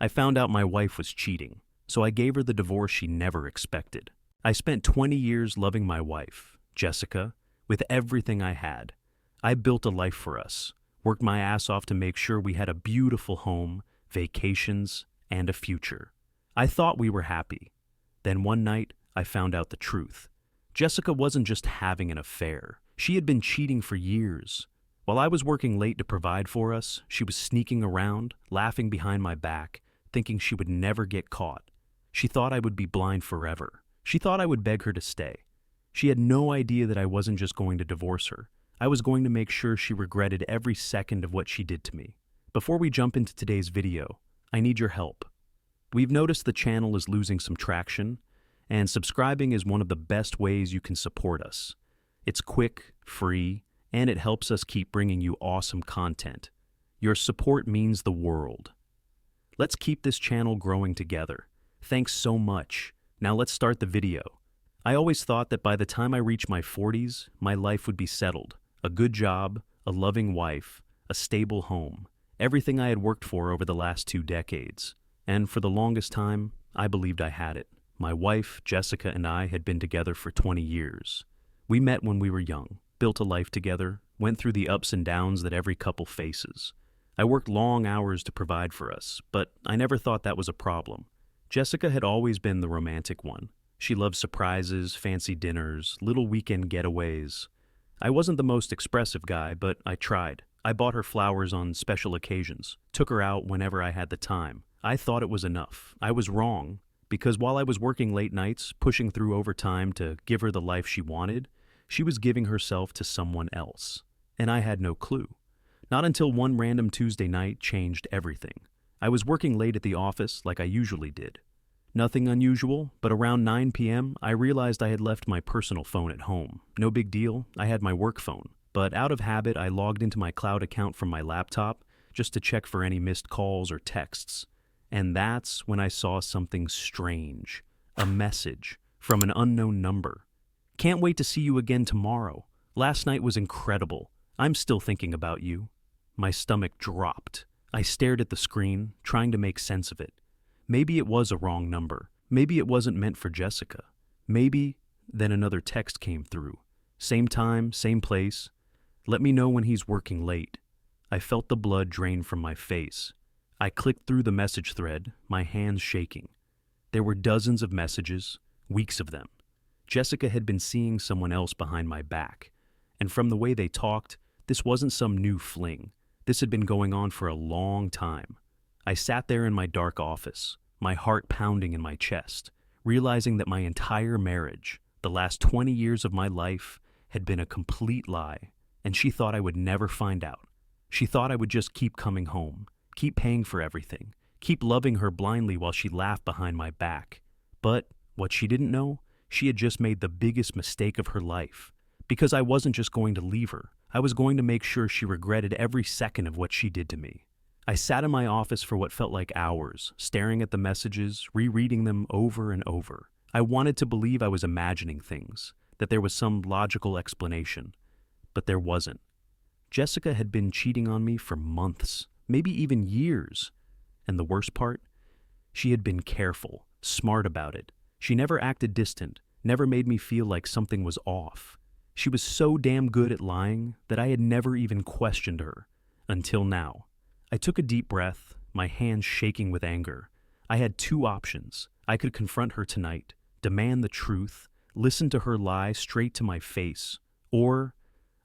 I found out my wife was cheating, so I gave her the divorce she never expected. I spent 20 years loving my wife, Jessica, with everything I had. I built a life for us, worked my ass off to make sure we had a beautiful home, vacations, and a future. I thought we were happy. Then one night, I found out the truth. Jessica wasn't just having an affair. She had been cheating for years. While I was working late to provide for us, she was sneaking around, laughing behind my back, thinking she would never get caught. She thought I would be blind forever. She thought I would beg her to stay. She had no idea that I wasn't just going to divorce her. I was going to make sure she regretted every second of what she did to me. Before we jump into today's video, I need your help. We've noticed the channel is losing some traction, and subscribing is one of the best ways you can support us. It's quick, free, and it helps us keep bringing you awesome content. Your support means the world. Let's keep this channel growing together. Thanks so much. Now let's start the video. I always thought that by the time I reached my 40s, my life would be settled. A good job, a loving wife, a stable home. Everything I had worked for over the last 2 decades. And for the longest time, I believed I had it. My wife, Jessica, and I had been together for 20 years. We met when we were young, built a life together, went through the ups and downs that every couple faces. I worked long hours to provide for us, but I never thought that was a problem. Jessica had always been the romantic one. She loved surprises, fancy dinners, little weekend getaways. I wasn't the most expressive guy, but I tried. I bought her flowers on special occasions, took her out whenever I had the time. I thought it was enough. I was wrong, because while I was working late nights, pushing through overtime to give her the life she wanted, she was giving herself to someone else. And I had no clue. Not until one random Tuesday night changed everything. I was working late at the office like I usually did. Nothing unusual, but around 9 p.m., I realized I had left my personal phone at home. No big deal, I had my work phone. But out of habit, I logged into my cloud account from my laptop just to check for any missed calls or texts. And that's when I saw something strange. A message from an unknown number. Can't wait to see you again tomorrow. Last night was incredible. I'm still thinking about you. My stomach dropped. I stared at the screen, trying to make sense of it. Maybe it was a wrong number. Maybe it wasn't meant for Jessica. Maybe. Then another text came through. Same time, same place. Let me know when he's working late. I felt the blood drain from my face. I clicked through the message thread, my hands shaking. There were dozens of messages, weeks of them. Jessica had been seeing someone else behind my back. And from the way they talked, this wasn't some new fling. This had been going on for a long time. I sat there in my dark office, my heart pounding in my chest, realizing that my entire marriage, the last 20 years of my life, had been a complete lie, and she thought I would never find out. She thought I would just keep coming home, keep paying for everything, keep loving her blindly while she laughed behind my back. But what she didn't know, she had just made the biggest mistake of her life. Because I wasn't just going to leave her, I was going to make sure she regretted every second of what she did to me. I sat in my office for what felt like hours, staring at the messages, rereading them over and over. I wanted to believe I was imagining things, that there was some logical explanation. But there wasn't. Jessica had been cheating on me for months, maybe even years. And the worst part? She had been careful, smart about it. She never acted distant, never made me feel like something was off. She was so damn good at lying that I had never even questioned her. Until now. I took a deep breath, my hands shaking with anger. I had 2 options. I could confront her tonight, demand the truth, listen to her lie straight to my face, or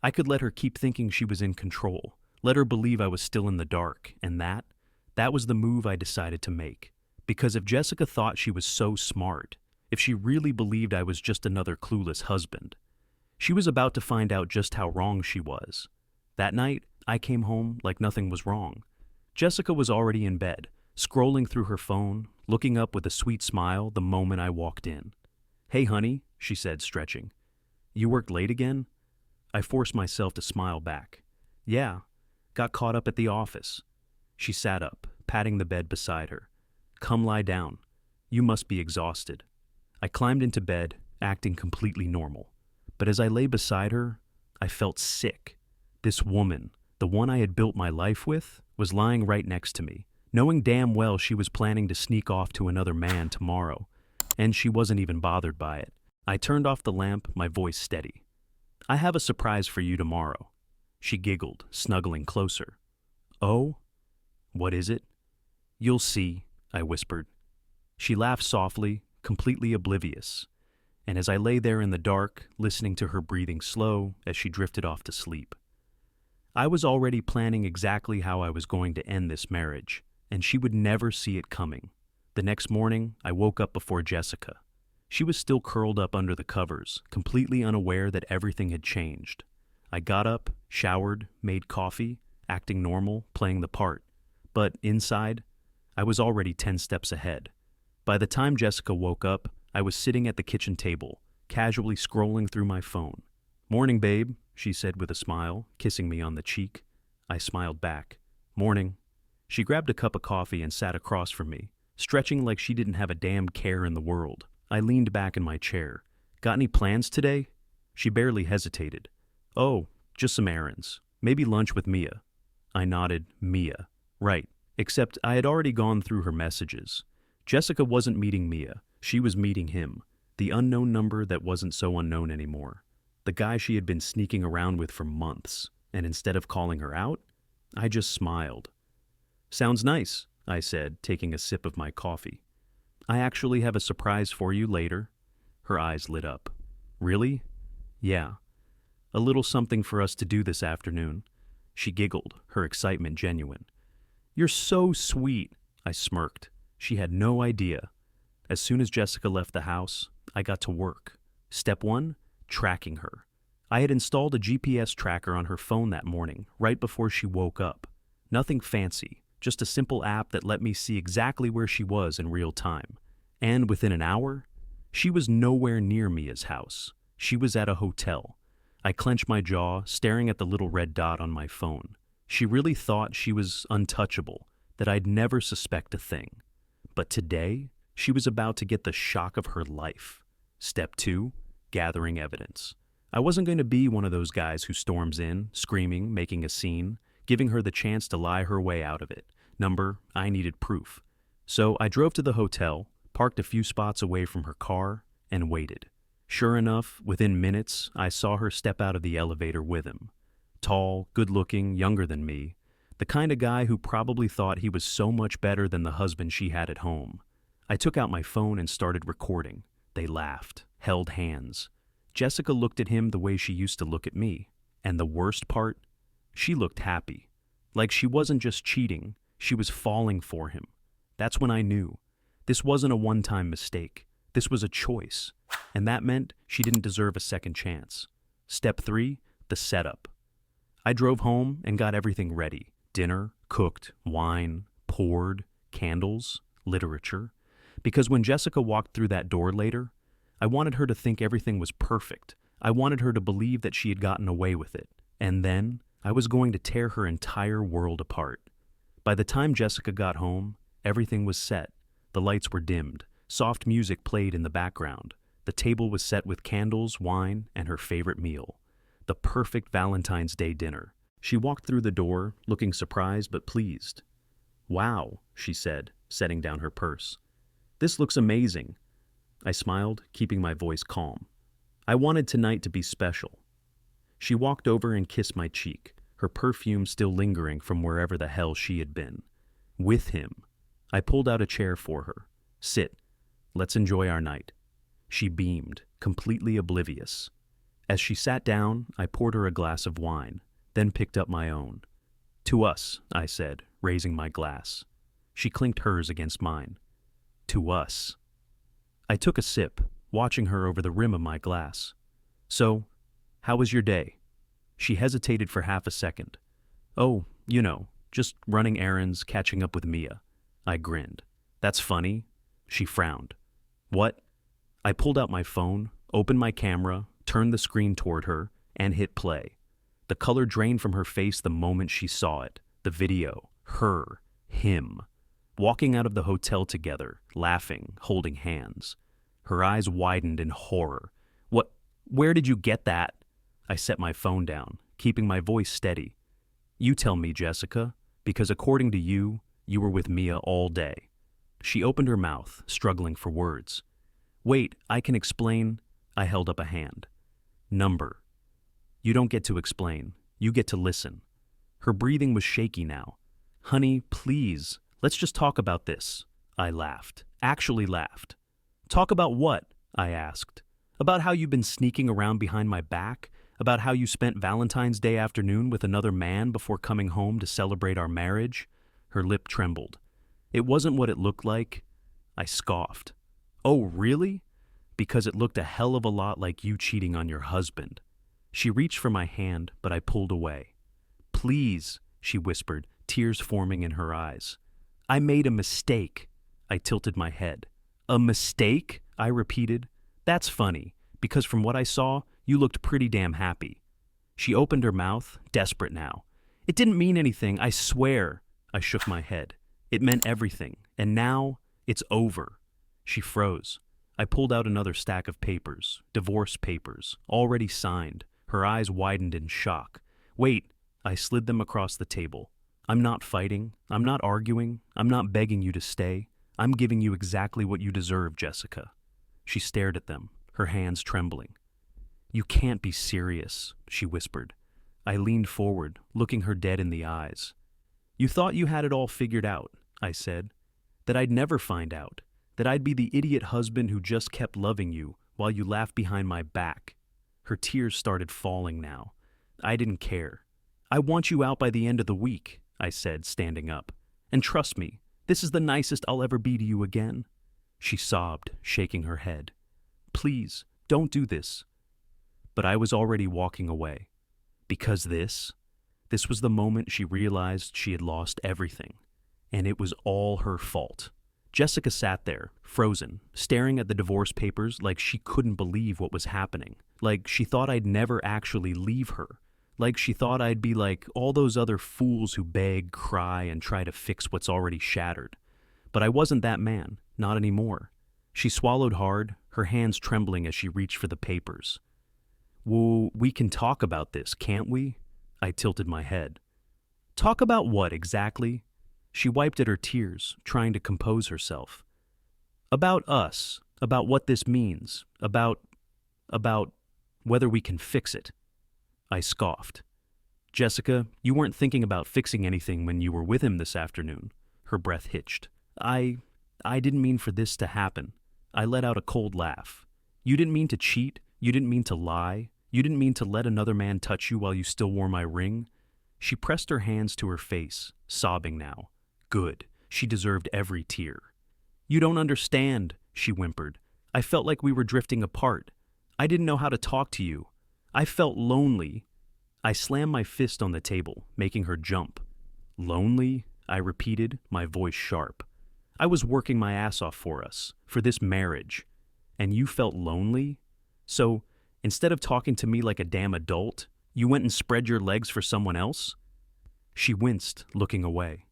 I could let her keep thinking she was in control, let her believe I was still in the dark, and that was the move I decided to make. Because if Jessica thought she was so smart, if she really believed I was just another clueless husband, she was about to find out just how wrong she was. That night, I came home like nothing was wrong. Jessica was already in bed, scrolling through her phone, looking up with a sweet smile the moment I walked in. "Hey, honey," she said, stretching. "You worked late again?" I forced myself to smile back. "Yeah, got caught up at the office." She sat up, patting the bed beside her. "Come lie down. You must be exhausted." I climbed into bed, acting completely normal. But as I lay beside her, I felt sick. This woman, the one I had built my life with, was lying right next to me, knowing damn well she was planning to sneak off to another man tomorrow, and she wasn't even bothered by it. I turned off the lamp, my voice steady. "I have a surprise for you tomorrow." She giggled, snuggling closer. "Oh? What is it?" "You'll see," I whispered. She laughed softly, completely oblivious, and as I lay there in the dark, listening to her breathing slow as she drifted off to sleep. I was already planning exactly how I was going to end this marriage, and she would never see it coming. The next morning, I woke up before Jessica. She was still curled up under the covers, completely unaware that everything had changed. I got up, showered, made coffee, acting normal, playing the part. But inside, I was already 10 steps ahead. By the time Jessica woke up, I was sitting at the kitchen table, casually scrolling through my phone. "Morning, babe," she said with a smile, kissing me on the cheek. I smiled back. "Morning." She grabbed a cup of coffee and sat across from me, stretching like she didn't have a damn care in the world. I leaned back in my chair. "Got any plans today?" She barely hesitated. "Oh, just some errands. Maybe lunch with Mia." I nodded. Mia. Right. Except I had already gone through her messages. Jessica wasn't meeting Mia. She was meeting him. The unknown number that wasn't so unknown anymore. The guy she had been sneaking around with for months. And instead of calling her out, I just smiled. "Sounds nice," I said, taking a sip of my coffee. "I actually have a surprise for you later." Her eyes lit up. "Really?" "Yeah. A little something for us to do this afternoon." She giggled, her excitement genuine. "You're so sweet," I smirked. She had no idea. As soon as Jessica left the house, I got to work. Step 1, tracking her. I had installed a GPS tracker on her phone that morning, right before she woke up. Nothing fancy, just a simple app that let me see exactly where she was in real time. And within an hour, she was nowhere near Mia's house. She was at a hotel. I clenched my jaw, staring at the little red dot on my phone. She really thought she was untouchable, that I'd never suspect a thing. But today, she was about to get the shock of her life. Step 2, gathering evidence. I wasn't going to be one of those guys who storms in, screaming, making a scene, giving her the chance to lie her way out of it. I needed proof. So I drove to the hotel, parked a few spots away from her car, and waited. Sure enough, within minutes, I saw her step out of the elevator with him. Tall, good-looking, younger than me. The kind of guy who probably thought he was so much better than the husband she had at home. I took out my phone and started recording. They laughed, held hands. Jessica looked at him the way she used to look at me. And the worst part? She looked happy. Like she wasn't just cheating, she was falling for him. That's when I knew. This wasn't a one-time mistake. This was a choice. And that meant she didn't deserve a second chance. Step 3, the setup. I drove home and got everything ready. Dinner, cooked, wine, poured, candles, literature. Because when Jessica walked through that door later, I wanted her to think everything was perfect. I wanted her to believe that she had gotten away with it. And then I was going to tear her entire world apart. By the time Jessica got home, everything was set. The lights were dimmed. Soft music played in the background. The table was set with candles, wine, and her favorite meal. The perfect Valentine's Day dinner. She walked through the door, looking surprised but pleased. "Wow," she said, setting down her purse. "This looks amazing." I smiled, keeping my voice calm. I wanted tonight to be special. She walked over and kissed my cheek, her perfume still lingering from wherever the hell she had been. With him. I pulled out a chair for her. "Sit. Let's enjoy our night." She beamed, completely oblivious. As she sat down, I poured her a glass of wine, then picked up my own. "To us," I said, raising my glass. She clinked hers against mine. "To us." I took a sip, watching her over the rim of my glass. "So, how was your day?" She hesitated for half a second. "Oh, just running errands, catching up with Mia." I grinned. "That's funny." She frowned. "What?" I pulled out my phone, opened my camera, turned the screen toward her, and hit play. The color drained from her face the moment she saw it. The video. Her. Him. Walking out of the hotel together, laughing, holding hands. Her eyes widened in horror. Where did you get that?" I set my phone down, keeping my voice steady. "You tell me, Jessica, because according to you, You were with Mia all day. She opened her mouth, struggling for words. Wait, I can explain. I held up a hand. Number. You don't get to explain. You get to listen. Her breathing was shaky now. Honey, please, let's just talk about this. I laughed. Actually laughed. Talk about what? I asked. About how you've been sneaking around behind my back? About how you spent Valentine's Day afternoon with another man before coming home to celebrate our marriage? Her lip trembled. It wasn't what it looked like. I scoffed. Oh, really? Because it looked a hell of a lot like you cheating on your husband. She reached for my hand, but I pulled away. Please, she whispered, tears forming in her eyes. I made a mistake. I tilted my head. A mistake? I repeated. That's funny, because from what I saw, you looked pretty damn happy. She opened her mouth, desperate now. It didn't mean anything, I swear. I shook my head. It meant everything, and now it's over. She froze. I pulled out another stack of papers, divorce papers, already signed. Her eyes widened in shock. Wait, I slid them across the table. I'm not fighting. I'm not arguing. I'm not begging you to stay. I'm giving you exactly what you deserve, Jessica. She stared at them, her hands trembling. You can't be serious, she whispered. I leaned forward, looking her dead in the eyes. You thought you had it all figured out, I said. That I'd never find out. That I'd be the idiot husband who just kept loving you while you laughed behind my back. Her tears started falling now. I didn't care. I want you out by the end of the week, I said, standing up. And trust me, this is the nicest I'll ever be to you again. She sobbed, shaking her head. Please, don't do this. But I was already walking away. Because this was the moment she realized she had lost everything. And it was all her fault. Jessica sat there, frozen, staring at the divorce papers like she couldn't believe what was happening. Like she thought I'd never actually leave her. Like she thought I'd be like all those other fools who beg, cry, and try to fix what's already shattered. But I wasn't that man, not anymore. She swallowed hard, her hands trembling as she reached for the papers. Well, we can talk about this, can't we? I tilted my head. Talk about what exactly? She wiped at her tears, trying to compose herself. About us, about what this means, about whether we can fix it. I scoffed. Jessica, you weren't thinking about fixing anything when you were with him this afternoon. Her breath hitched. I didn't mean for this to happen. I let out a cold laugh. You didn't mean to cheat. You didn't mean to lie. You didn't mean to let another man touch you while you still wore my ring. She pressed her hands to her face, sobbing now. Good. She deserved every tear. You don't understand, she whimpered. I felt like we were drifting apart. I didn't know how to talk to you. I felt lonely. I slammed my fist on the table, making her jump. Lonely? I repeated, my voice sharp. I was working my ass off for us, for this marriage. And you felt lonely? So, instead of talking to me like a damn adult, you went and spread your legs for someone else? She winced, looking away.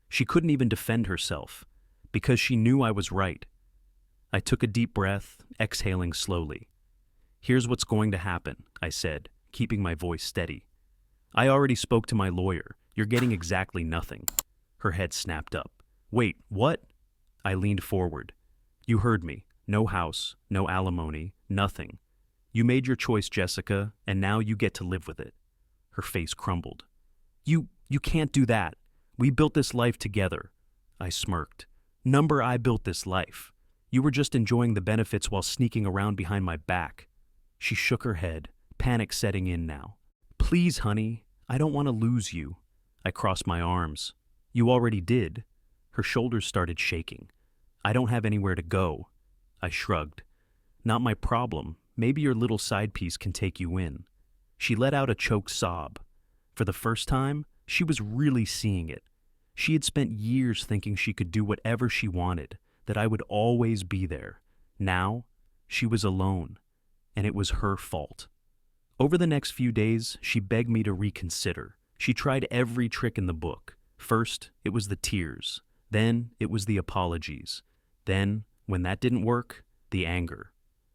She couldn't even defend herself, because she knew I was right. I took a deep breath, exhaling slowly. Here's what's going to happen, I said, keeping my voice steady. I already spoke to my lawyer. You're getting exactly nothing. Her head snapped up. Wait, what? I leaned forward. You heard me. No house, no alimony, nothing. You made your choice, Jessica, and now you get to live with it. Her face crumbled. You can't do that. We built this life together. I smirked. Number, I built this life. You were just enjoying the benefits while sneaking around behind my back. She shook her head, panic setting in now. Please, honey, I don't want to lose you. I crossed my arms. You already did. Her shoulders started shaking. I don't have anywhere to go. I shrugged. Not my problem. Maybe your little side piece can take you in. She let out a choked sob. For the first time, she was really seeing it. She had spent years thinking she could do whatever she wanted, that I would always be there. Now, she was alone, and it was her fault. Over the next few days, she begged me to reconsider. She tried every trick in the book. First, it was the tears. Then, it was the apologies. Then, when that didn't work, the anger.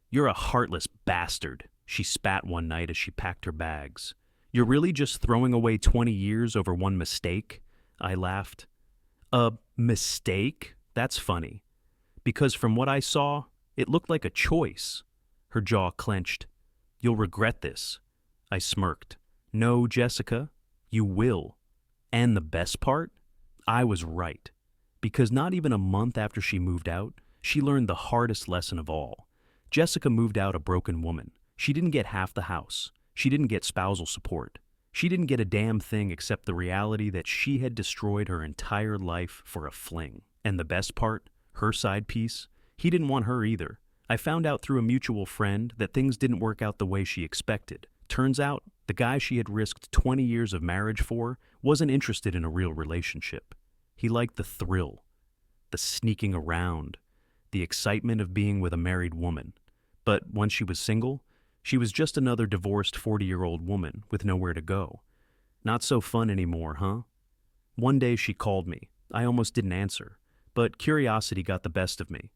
You're a heartless bastard, she spat one night as she packed her bags. You're really just throwing away 20 years over one mistake? I laughed. A mistake? That's funny. Because from what I saw, it looked like a choice. Her jaw clenched. You'll regret this. I smirked. No, Jessica, you will. And the best part? I was right. Because not even a month after she moved out, she learned the hardest lesson of all. Jessica moved out a broken woman. She didn't get half the house. She didn't get spousal support. She didn't get a damn thing except the reality that she had destroyed her entire life for a fling. And the best part, her side piece, he didn't want her either. I found out through a mutual friend that things didn't work out the way she expected. Turns out, the guy she had risked 20 years of marriage for wasn't interested in a real relationship. He liked the thrill, the sneaking around, the excitement of being with a married woman. But when she was single, she was just another divorced 40-year-old woman with nowhere to go. Not so fun anymore, huh? One day she called me. I almost didn't answer, but curiosity got the best of me.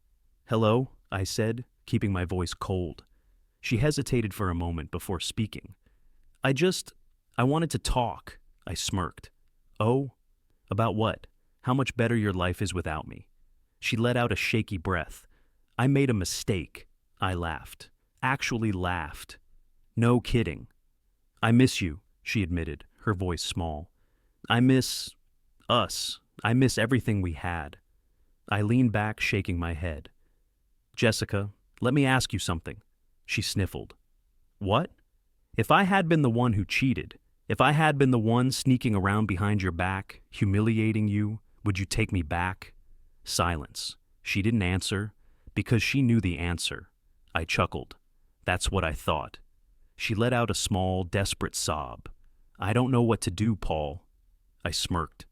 Hello, I said, keeping my voice cold. She hesitated for a moment before speaking. I wanted to talk, I smirked. Oh? About what? How much better your life is without me? She let out a shaky breath. I made a mistake. I laughed. Actually laughed. No kidding. I miss you, she admitted, her voice small. I miss us. I miss everything we had. I leaned back, shaking my head. Jessica, let me ask you something. She sniffled. What? If I had been the one who cheated, if I had been the one sneaking around behind your back, humiliating you, would you take me back? Silence. She didn't answer, because she knew the answer. I chuckled. That's what I thought. She let out a small, desperate sob. I don't know what to do, Paul. I smirked.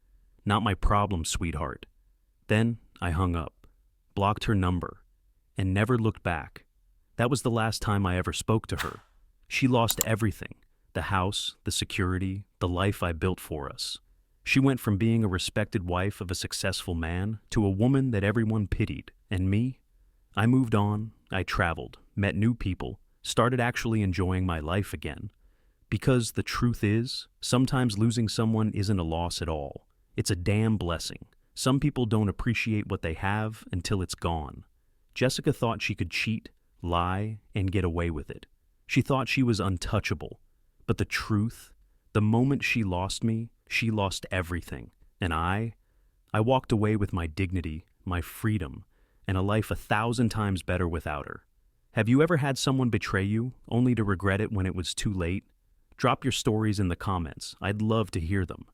Not my problem, sweetheart. Then I hung up, blocked her number, and never looked back. That was the last time I ever spoke to her. She lost everything. The house, the security, the life I built for us. She went from being a respected wife of a successful man to a woman that everyone pitied. And me? I moved on, I traveled, met new people, started actually enjoying my life again. Because the truth is, sometimes losing someone isn't a loss at all. It's a damn blessing. Some people don't appreciate what they have until it's gone. Jessica thought she could cheat, lie, and get away with it. She thought she was untouchable. But the truth, the moment she lost me, she lost everything. And I walked away with my dignity, my freedom, and a life 1,000 times better without her. Have you ever had someone betray you, only to regret it when it was too late? Drop your stories in the comments. I'd love to hear them.